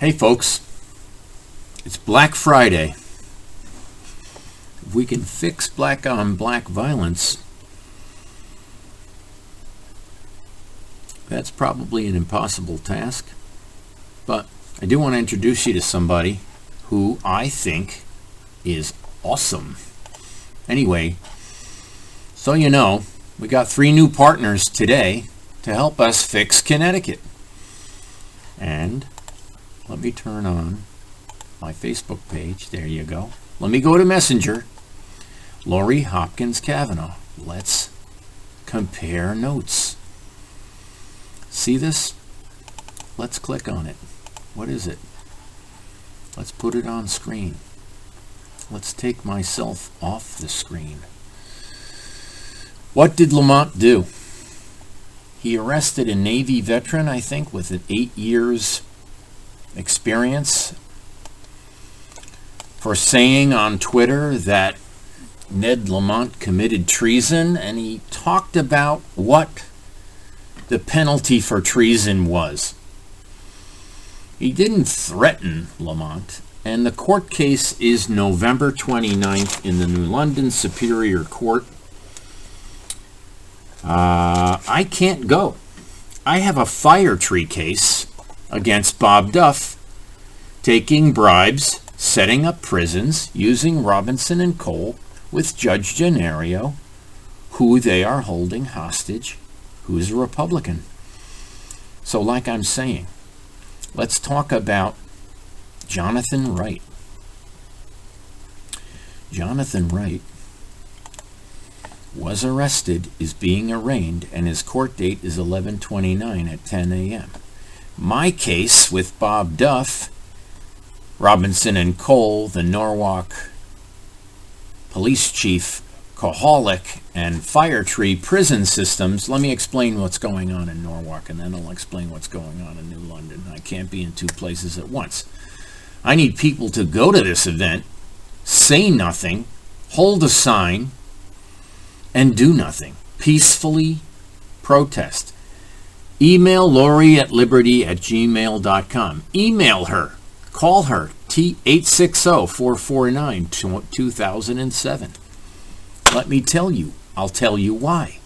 Hey folks, it's Black Friday. If we can fix black on black violence, that's probably an impossible task. But I do want to introduce you to somebody who I think is awesome. Anyway, so you know, we got 3 new partners today to help us fix Connecticut. And let me turn on my Facebook page. There you go. Let me go to Messenger. Lori Hopkins Cavanaugh. Let's compare notes. See this? Let's click on it. What is it? Let's put it on screen. Let's take myself off the screen. What did Lamont do? He arrested a Navy veteran, I think, with an 8 years experience for saying on Twitter that Ned Lamont committed treason, and he talked about what the penalty for treason was. He didn't threaten Lamont, and the court case is November 29th in the New London Superior Court. I can't go. I have a fire tree case against Bob Duff, taking bribes, setting up prisons, using Robinson and Cole with Judge Gennario, who they are holding hostage, who's a Republican. So like I'm saying, let's talk about Jonathan Wright. Jonathan Wright was arrested, is being arraigned, and his court date is 11/29 at 10 a.m. My case with Bob Duff, Robinson and Cole, the Norwalk police chief, Kaholic, and Fire Tree prison systems. Let me explain what's going on in Norwalk, and then I'll explain what's going on in New London. I can't be in 2 places at once. I need people to go to this event, say nothing, hold a sign, and do nothing. Peacefully protest. Email Lori at liberty@gmail.com. Email her. Call her. 860-449-2007. Let me tell you. I'll tell you why.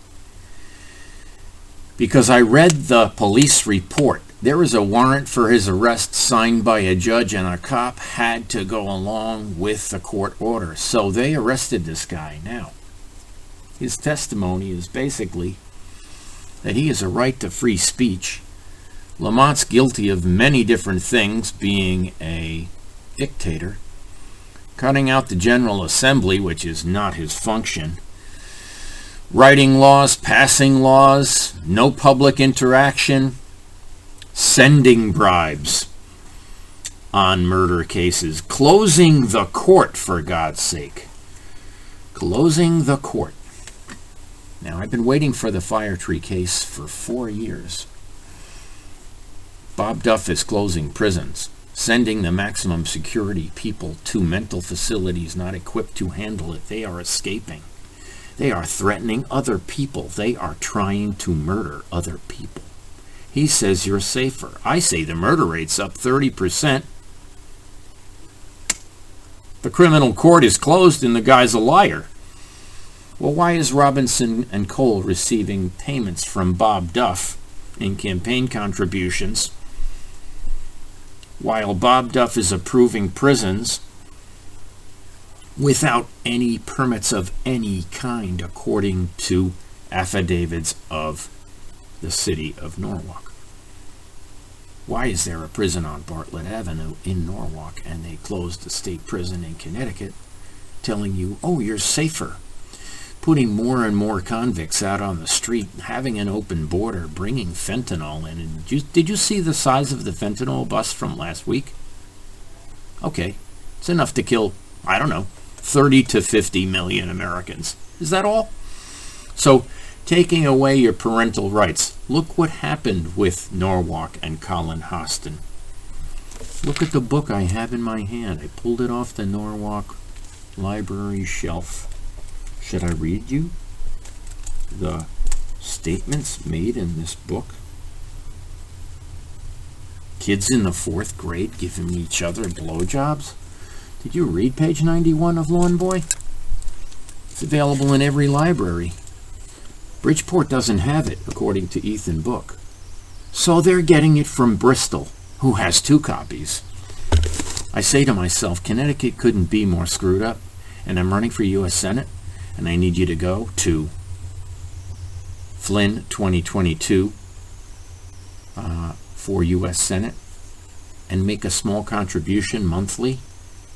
Because I read the police report. There is a warrant for his arrest signed by a judge, and a cop had to go along with the court order. So they arrested this guy. Now, his testimony is basically that he has a right to free speech. Lamont's guilty of many different things, being a dictator, cutting out the General Assembly, which is not his function, writing laws, passing laws, no public interaction, sending bribes on murder cases, closing the court, for God's sake. Closing the court. Now, I've been waiting for the Fire Tree case for 4 years. Bob Duff is closing prisons, sending the maximum security people to mental facilities not equipped to handle it. They are escaping. They are threatening other people. They are trying to murder other people. He says you're safer. I say the murder rate's up 30%. The criminal court is closed and the guy's a liar. Well, why is Robinson and Cole receiving payments from Bob Duff in campaign contributions, while Bob Duff is approving prisons without any permits of any kind, according to affidavits of the city of Norwalk? Why is there a prison on Bartlett Avenue in Norwalk and they closed the state prison in Connecticut, telling you, oh, you're safer? Putting more and more convicts out on the street, having an open border, bringing fentanyl in. And did you see the size of the fentanyl bust from last week? Okay, it's enough to kill, 30 to 50 million Americans. Is that all? So, taking away your parental rights. Look what happened with Norwalk and Colin Hostin. Look at the book I have in my hand. I pulled it off the Norwalk library shelf. Should I read you the statements made in this book? Kids in the 4th grade giving each other blowjobs? Did you read page 91 of Lawn Boy? It's available in every library. Bridgeport doesn't have it, according to Ethan Book. So they're getting it from Bristol, who has 2 copies. I say to myself, Connecticut couldn't be more screwed up, and I'm running for U.S. Senate, and I need you to go to Flynn 2022 for U.S. Senate and make a small contribution monthly.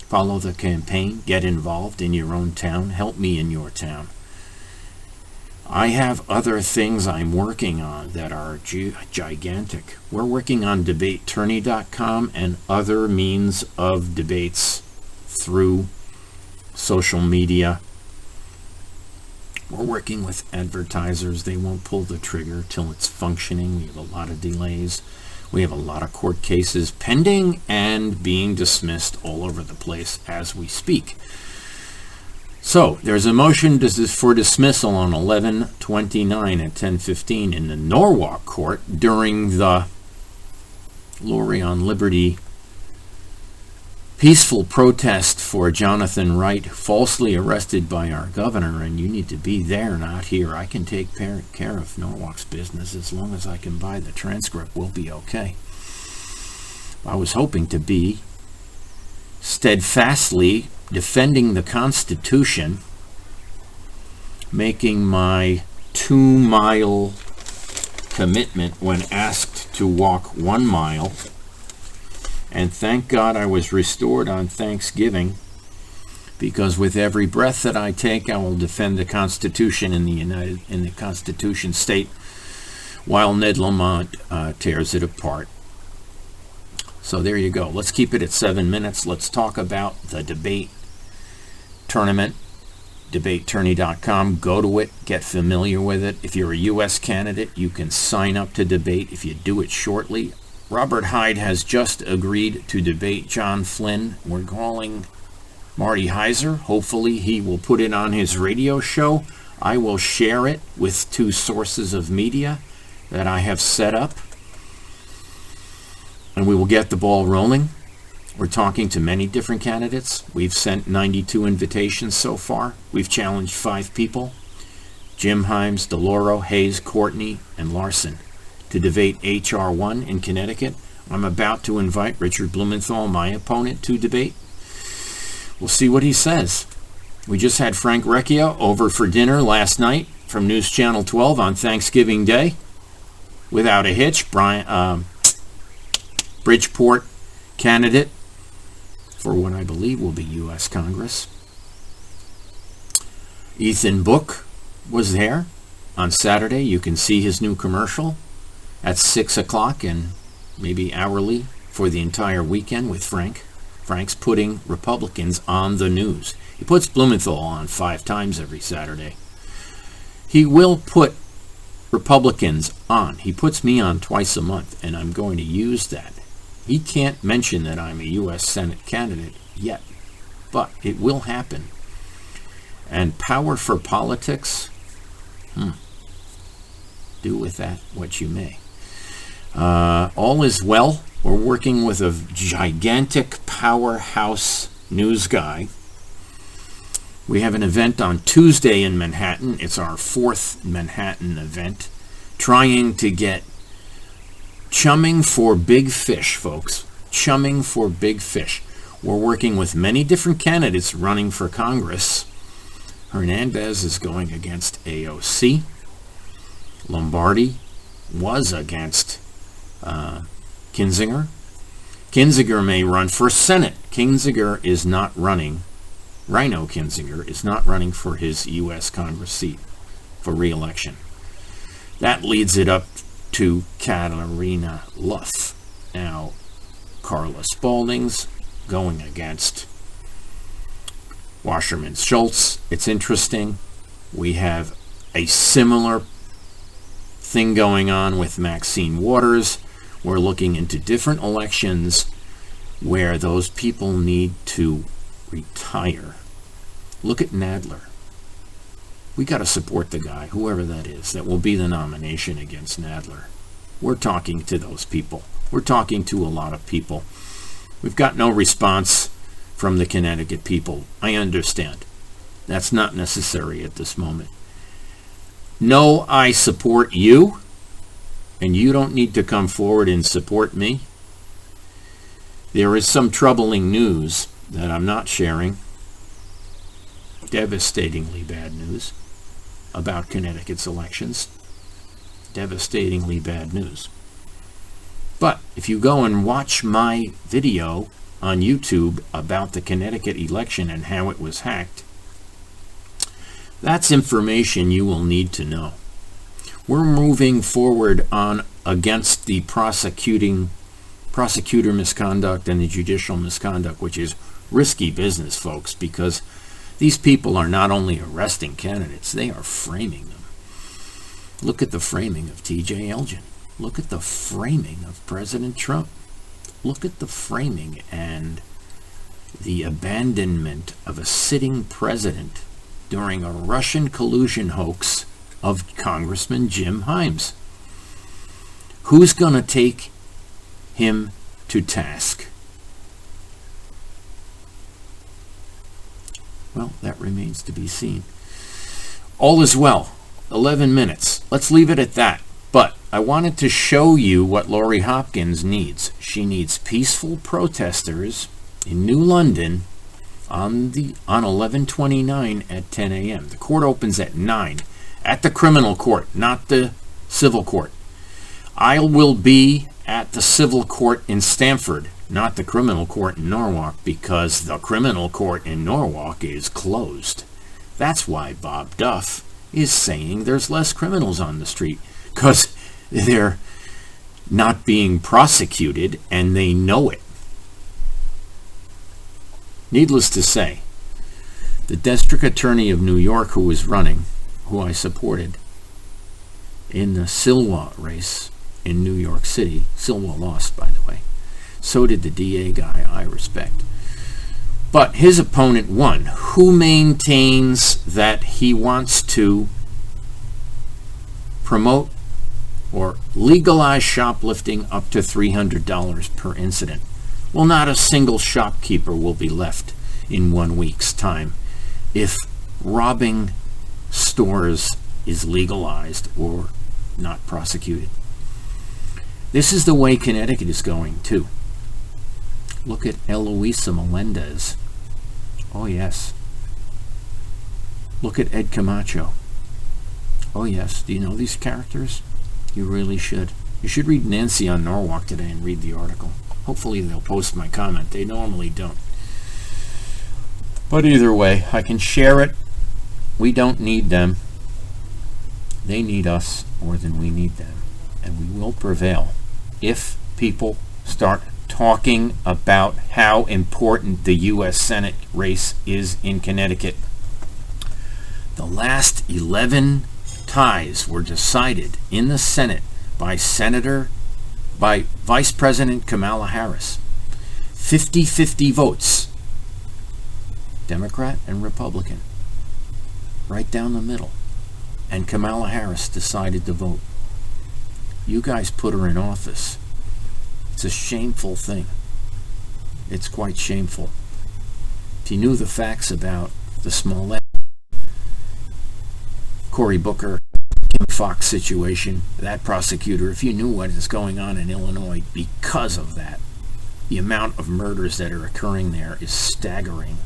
Follow the campaign, get involved in your own town, help me in your town. I have other things I'm working on that are gigantic. We're working on debateattorney.com and other means of debates through social media. We're working with advertisers. They won't pull the trigger till it's functioning. We have a lot of delays. We have a lot of court cases pending and being dismissed all over the place as we speak. So there's a motion for dismissal on 11/29 at 10:15 in the Norwalk court during the Lorry on Liberty peaceful protest for Jonathan Wright, falsely arrested by our governor, and you need to be there, not here. I can take care of Norwalk's business as long as I can buy the transcript. We'll be okay. I was hoping to be steadfastly defending the Constitution, making my 2-mile commitment when asked to walk 1 mile. And thank God I was restored on Thanksgiving, because with every breath that I take, I will defend the Constitution in the Constitution state, while Ned Lamont tears it apart. So there you go. Let's keep it at 7 minutes. Let's talk about the debate tournament. Debateattorney.com. Go to it. Get familiar with it. If you're a U.S. candidate, you can sign up to debate if you do it shortly. Robert Hyde has just agreed to debate John Flynn. We're calling Marty Heiser. Hopefully he will put it on his radio show. I will share it with 2 sources of media that I have set up, and we will get the ball rolling. We're talking to many different candidates. We've sent 92 invitations so far. We've challenged 5 people: Jim Himes, DeLauro, Hayes, Courtney, and Larson, to debate H.R. 1 in Connecticut. I'm about to invite Richard Blumenthal, my opponent, to debate. We'll see what he says. We just had Frank Recchia over for dinner last night from News Channel 12 on Thanksgiving Day. Without a hitch, Bridgeport candidate for what I believe will be U.S. Congress. Ethan Book was there on Saturday. You can see his new commercial at 6 o'clock and maybe hourly for the entire weekend with Frank. Frank's putting Republicans on the news. He puts Blumenthal on 5 times every Saturday. He will put Republicans on. He puts me on twice a month, and I'm going to use that. He can't mention that I'm a U.S. Senate candidate yet, but it will happen. And power for politics, do with that what you may. All is well. We're working with a gigantic powerhouse news guy. We have an event on Tuesday in Manhattan. It's our 4th Manhattan event, trying to get chumming for big fish, folks. Chumming for big fish. We're working with many different candidates running for Congress. Hernandez is going against AOC. Lombardi was against Kinzinger. Kinzinger may run for Senate. Kinzinger is not running. Rhino Kinzinger is not running for his U.S. Congress seat for re-election. That leads it up to Katarina Luff. Now, Carla Spalding's going against Wasserman Schultz. It's interesting. We have a similar thing going on with Maxine Waters. We're looking into different elections where those people need to retire. Look at Nadler. We got to support the guy, whoever that is, that will be the nomination against Nadler. We're talking to those people. We're talking to a lot of people. We've got no response from the Connecticut people. I understand. That's not necessary at this moment. No, I support you, and you don't need to come forward and support me. There is some troubling news that I'm not sharing. Devastatingly bad news about Connecticut's elections. Devastatingly bad news. But if you go and watch my video on YouTube about the Connecticut election and how it was hacked, that's information you will need to know. We're moving forward on against the prosecutor misconduct and the judicial misconduct, which is risky business, folks, because these people are not only arresting candidates, they are framing them. Look at the framing of T.J. Elgin. Look at the framing of President Trump. Look at the framing and the abandonment of a sitting president during a Russian collusion hoax of Congressman Jim Himes. Who's going to take him to task? Well, that remains to be seen. All is well. 11 minutes. Let's leave it at that. But I wanted to show you what Lori Hopkins needs. She needs peaceful protesters in New London on 11/29 at 10 a.m. The court opens at 9 at the criminal court, not the civil court. I will be at the civil court in Stamford, not the criminal court in Norwalk, because the criminal court in Norwalk is closed. That's why Bob Duff is saying there's less criminals on the street, because they're not being prosecuted and they know it. Needless to say, the district attorney of New York who was running, who I supported in the Silwa race in New York City, Silwa lost, by the way. So did the DA guy I respect. But his opponent won, who maintains that he wants to promote or legalize shoplifting up to $300 per incident. Well, not a single shopkeeper will be left in 1 week's time if robbing stores is legalized or not prosecuted. This is the way Connecticut is going, too. Look at Eloisa Melendez. Oh, yes. Look at Ed Camacho. Oh, yes. Do you know these characters? You really should. You should read Nancy on Norwalk today and read the article. Hopefully they'll post my comment. They normally don't. But either way, I can share it. We don't need them. They need us more than we need them. And we will prevail if people start talking about how important the U.S. Senate race is in Connecticut. The last 11 ties were decided in the Senate by Vice President Kamala Harris. 50-50 votes. Democrat and Republican. Right down the middle. And Kamala Harris decided to vote. You guys put her in office. It's a shameful thing. It's quite shameful. If you knew the facts about the Smollett, Cory Booker, Kim Foxx situation, that prosecutor, if you knew what is going on in Illinois because of that, the amount of murders that are occurring there is staggering.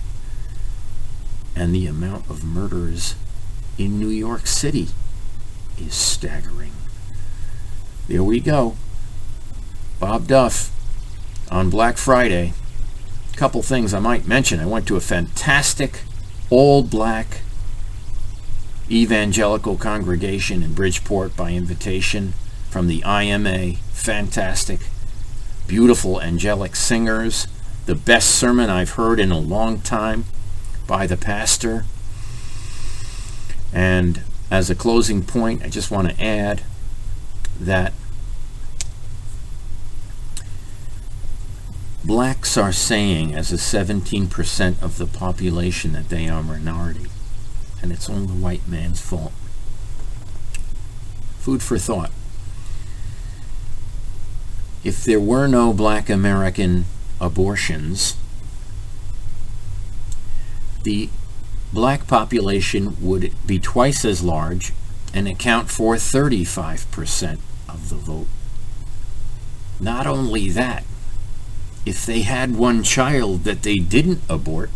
And the amount of murders in New York City is staggering. There we go. Bob Duff on Black Friday. A couple things I might mention. I went to a fantastic all-black evangelical congregation in Bridgeport by invitation from the IMA. Fantastic, beautiful angelic singers. The best sermon I've heard in a long time by the pastor. And as a closing point, I just want to add that blacks are saying as a 17% of the population that they are a minority, and it's all the white man's fault. Food for thought. if there were no black American abortions, the black population would be twice as large and account for 35% of the vote. Not only that, if they had one child that they didn't abort,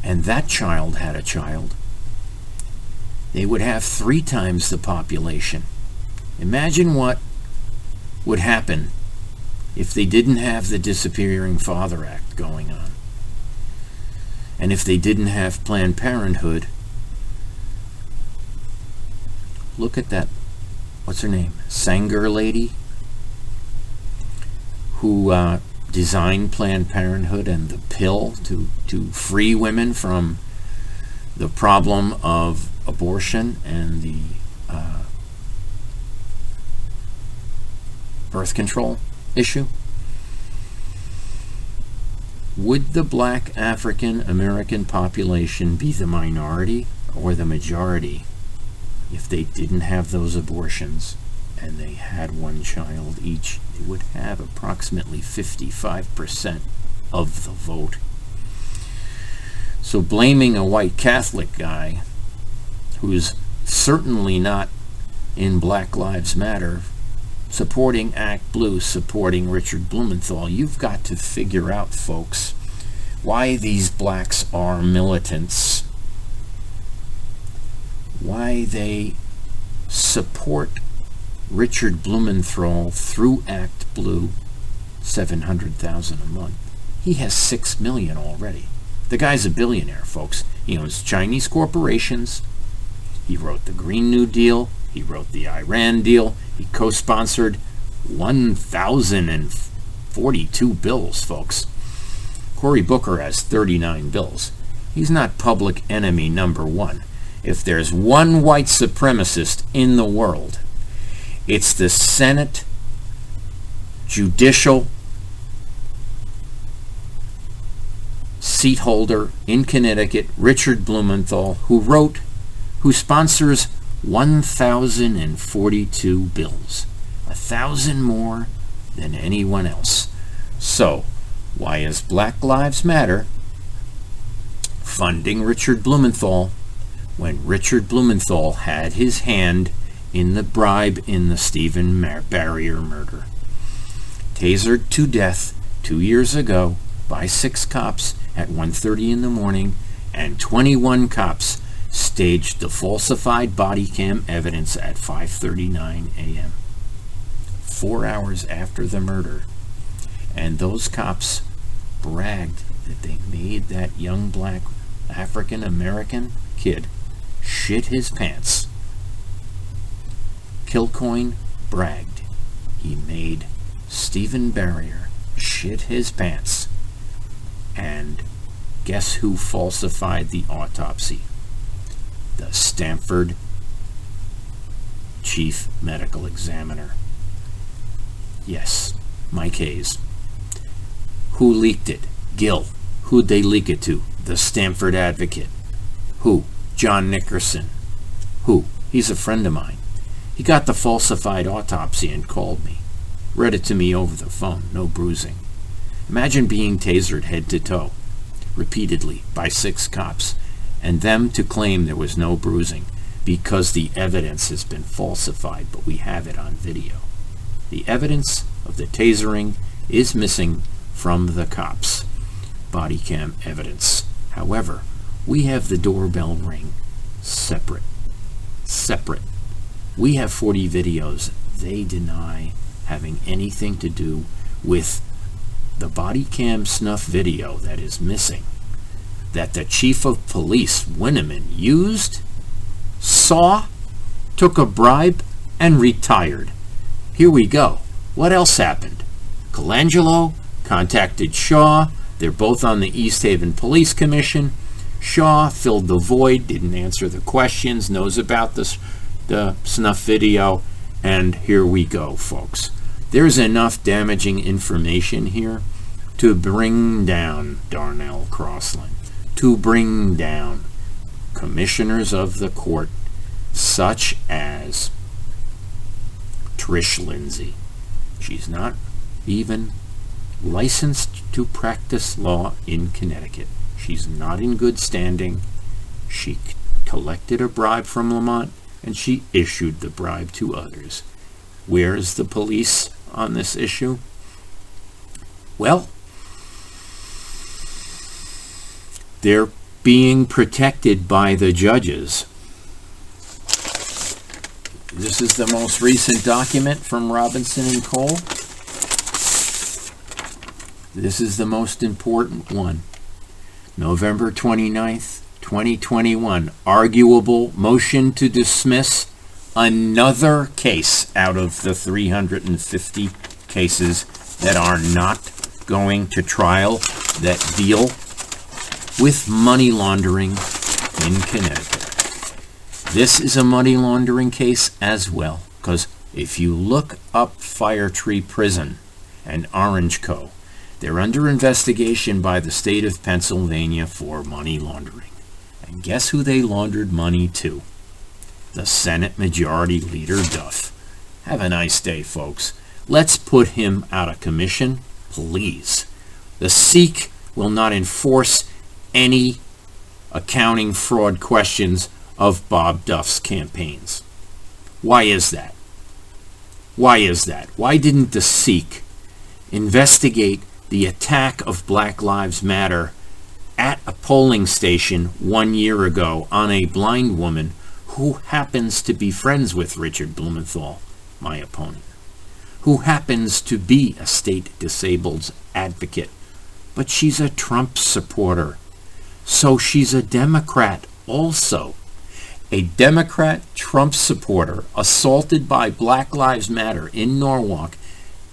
and that child had a child, they would have 3 times the population. Imagine what would happen if they didn't have the Disappearing Father Act going on. And if they didn't have Planned Parenthood. Look at that, what's her name? Sanger lady, who designed Planned Parenthood and the pill to free women from the problem of abortion and the birth control issue. Would the black African American population be the minority or the majority if they didn't have those abortions and they had one child each? They would have approximately 55% of the vote. So blaming a white Catholic guy who's certainly not in Black Lives Matter, supporting Act Blue, supporting Richard Blumenthal, you've got to figure out, folks, why these blacks are militants, why they support Richard Blumenthal through Act Blue, $700,000 a month. He has $6 million already. The guy's a billionaire, folks. He owns Chinese corporations. He wrote the Green New Deal. He wrote the Iran deal. He co-sponsored 1,042 bills, folks. Cory Booker has 39 bills. He's not public enemy number 1. If there's one white supremacist in the world, it's the Senate judicial seat holder in Connecticut, Richard Blumenthal, who sponsors 1,042 bills, 1,000 more than anyone else. So, why is Black Lives Matter funding Richard Blumenthal when Richard Blumenthal had his hand in the bribe in the Stephen Barrier murder? Tasered to death 2 years ago by 6 cops at 1:30 in the morning, and 21 cops staged the falsified body cam evidence at 5:39 a.m. 4 hours after the murder. And those cops bragged that they made that young black African American kid shit his pants. Kilcoyne bragged he made Stephen Barrier shit his pants. And guess who falsified the autopsy? The Stanford chief medical examiner. Yes, Mike Hayes. Who leaked it? Gill. Who'd they leak it to? The Stanford Advocate. Who? John Nickerson. Who? He's a friend of mine. He got the falsified autopsy and called me. Read it to me over the phone. No bruising. Imagine being tasered head to toe, repeatedly, by 6 cops, and them to claim there was no bruising because the evidence has been falsified, but we have it on video. The evidence of the tasering is missing from the cops' body cam evidence. However, we have the doorbell ring separate. We have 40 videos. They deny having anything to do with the body cam snuff video that is missing, that the chief of police, Winneman, used, saw, took a bribe, and retired. Here we go. What else happened? Colangelo contacted Shaw. They're both on the East Haven Police Commission. Shaw filled the void, didn't answer the questions, knows about the snuff video, and here we go, folks. There's enough damaging information here to bring down Darnell Crossland, to bring down commissioners of the court such as Trish Lindsay. She's not even licensed to practice law in Connecticut. She's not in good standing. She collected a bribe from Lamont, and she issued the bribe to others. Where is the police on this issue? Well, they're being protected by the judges. This is the most recent document from Robinson and Cole. This is the most important one. November 29th, 2021. Arguable motion to dismiss another case out of the 350 cases that are not going to trial that deal with money laundering in Connecticut. This is a money laundering case as well, because if you look up Fire Tree Prison and Orange Co., they're under investigation by the state of Pennsylvania for money laundering. And guess who they laundered money to? The Senate Majority Leader Duff. Have a nice day, folks. Let's put him out of commission, please. The Sikh will not enforce any accounting fraud questions of Bob Duff's campaigns. Why is that? Why is that? Why didn't the Sikh investigate the attack of Black Lives Matter at a polling station 1 year ago on a blind woman who happens to be friends with Richard Blumenthal, my opponent, who happens to be a state disabled advocate, but she's a Trump supporter, so she's a Democrat also. A Democrat Trump supporter assaulted by Black Lives Matter in Norwalk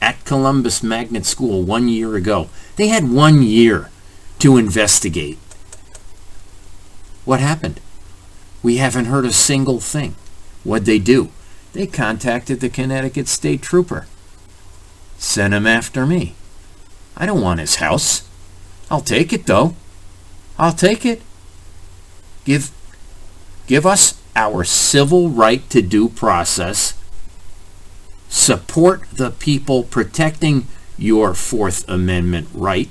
at Columbus Magnet School 1 year ago. They had 1 year to investigate. What happened? We haven't heard a single thing. What'd they do? They contacted the Connecticut State Trooper. Sent him after me. I don't want his house. I'll take it, though. I'll take it. Give us our civil right to due process. Support the people protecting your Fourth Amendment right.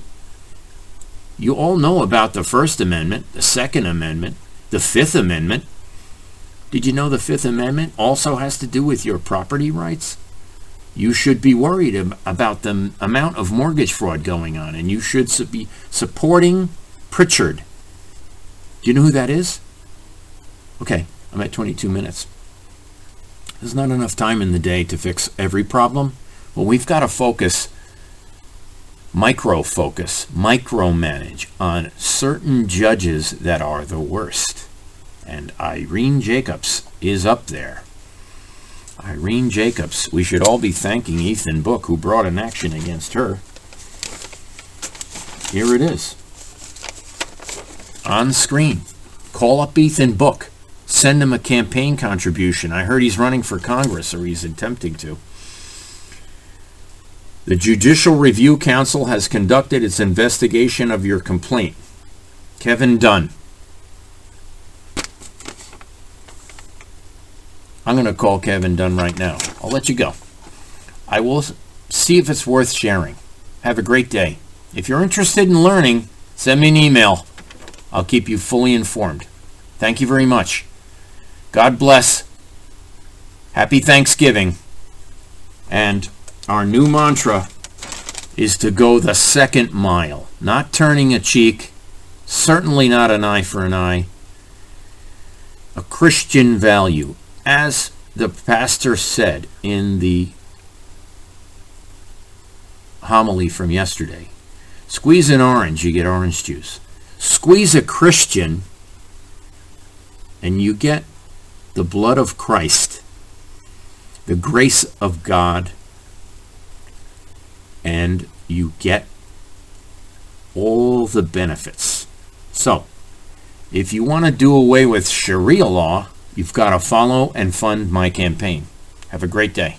You all know about the First Amendment, the Second Amendment, the Fifth Amendment. Did you know the Fifth Amendment also has to do with your property rights? You should be worried about the amount of mortgage fraud going on, and you should be supporting Pritchard. Do you know who that is? Okay, I'm at 22 minutes. There's not enough time in the day to fix every problem. Well, we've got to micromanage on certain judges that are the worst. And Irene Jacobs is up there. Irene Jacobs. We should all be thanking Ethan Book, who brought an action against her. Here it is. On screen. Call up Ethan Book. Send him a campaign contribution. I heard he's running for Congress, or he's attempting to. The Judicial Review Council has conducted its investigation of your complaint. Kevin Dunn. I'm going to call Kevin Dunn right now. I'll let you go. I will see if it's worth sharing. Have a great day. If you're interested in learning, send me an email. I'll keep you fully informed. Thank you very much. God bless. Happy Thanksgiving. And our new mantra is to go the second mile. Not turning a cheek. Certainly not an eye for an eye. A Christian value. As the pastor said in the homily from yesterday, squeeze an orange, you get orange juice. Squeeze a Christian, and you get the blood of Christ, the grace of God, and you get all the benefits. So, if you want to do away with Sharia law, you've got to follow and fund my campaign. Have a great day.